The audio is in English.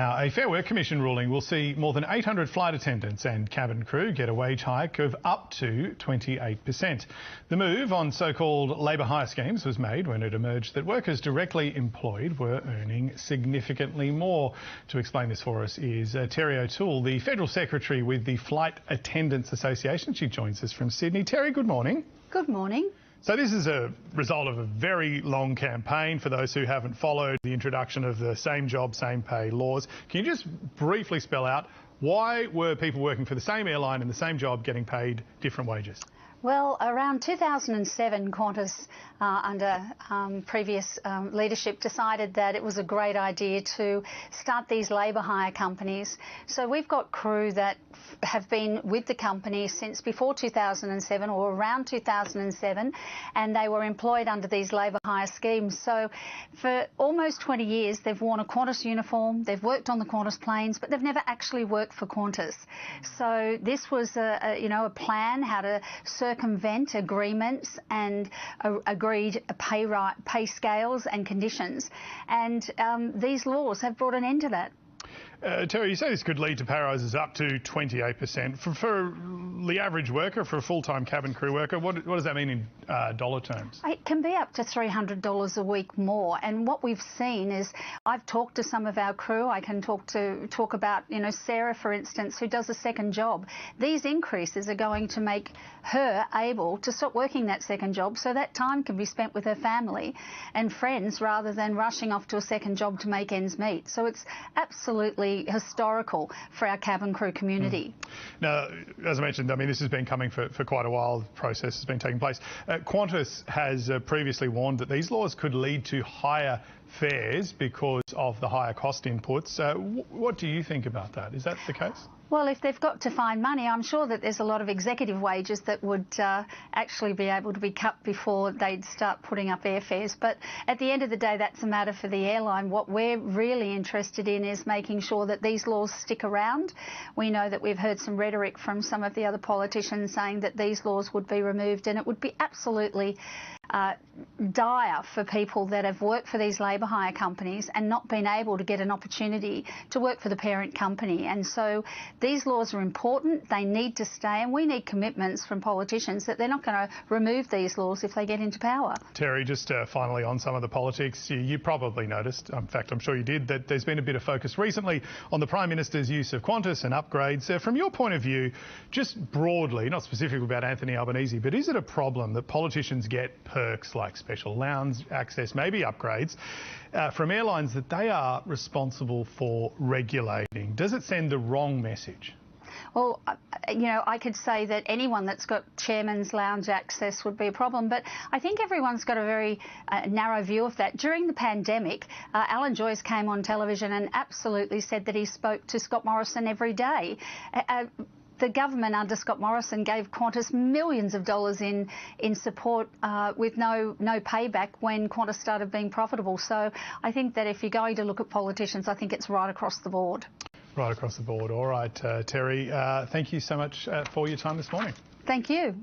Now, a Fair Work Commission ruling will see more than 800 flight attendants and cabin crew get a wage hike of up to 28%. The move on so-called labour hire schemes was made when it emerged that workers directly employed were earning significantly more. To explain this for us is Teri O'Toole, the Federal Secretary with the Flight Attendants Association. She joins us from Sydney. Teri, good morning. Good morning. So this is a result of a very long campaign. For those who haven't followed the introduction of the same job, same pay laws, can you just briefly spell out why were people working for the same airline and the same job getting paid different wages? Well, around 2007, Qantas, under previous leadership, decided that it was a great idea to start these labour hire companies. So we've got crew that have been with the company since before 2007 or around 2007, and they were employed under these labour hire schemes. So for almost 20 years, they've worn a Qantas uniform, they've worked on the Qantas planes, but they've never actually worked for Qantas. So this was a plan how to circumvent agreements and agreed pay scales and conditions, and these laws have brought an end to that. Teri, you say this could lead to pay rises up to 28%. For the average worker, for a full-time cabin crew worker, what does that mean in dollar terms? It can be up to $300 a week more. And what we've seen is, I've talked to some of our crew. I can talk about, Sarah, for instance, who does a second job. These increases are going to make her able to stop working that second job, so that time can be spent with her family and friends rather than rushing off to a second job to make ends meet. So it's absolutely historical for our cabin crew community. Now, as I mentioned, this has been coming for quite a while. The process has been taking place. Qantas has previously warned that these laws could lead to higher fares because of the higher cost inputs. What do you think about that? Is that the case? Well, if they've got to find money, I'm sure that there's a lot of executive wages that would actually be able to be cut before they'd start putting up airfares. But at the end of the day, that's a matter for the airline. What we're really interested in is making sure that these laws stick around. We know that we've heard some rhetoric from some of the other politicians saying that these laws would be removed, and it would be absolutely dire for people that have worked for these labour hire companies and not been able to get an opportunity to work for the parent company. And so these laws are important, they need to stay, and we need commitments from politicians that they're not going to remove these laws if they get into power. Teri, just finally on some of the politics, you probably noticed, in fact I'm sure you did, that there's been a bit of focus recently on the Prime Minister's use of Qantas and upgrades. From your point of view, just broadly, not specifically about Anthony Albanese, but is it a problem that politicians get perks like special lounge access, maybe upgrades, from airlines that they are responsible for regulating? Does it send the wrong message? Well, I could say that anyone that's got chairman's lounge access would be a problem, but I think everyone's got a very narrow view of that. During the pandemic, Alan Joyce came on television and absolutely said that he spoke to Scott Morrison every day. The government under Scott Morrison gave Qantas millions of dollars in support with no payback when Qantas started being profitable. So I think that if you're going to look at politicians, I think it's right across the board. Right across the board. All right, Teri, thank you so much for your time this morning. Thank you.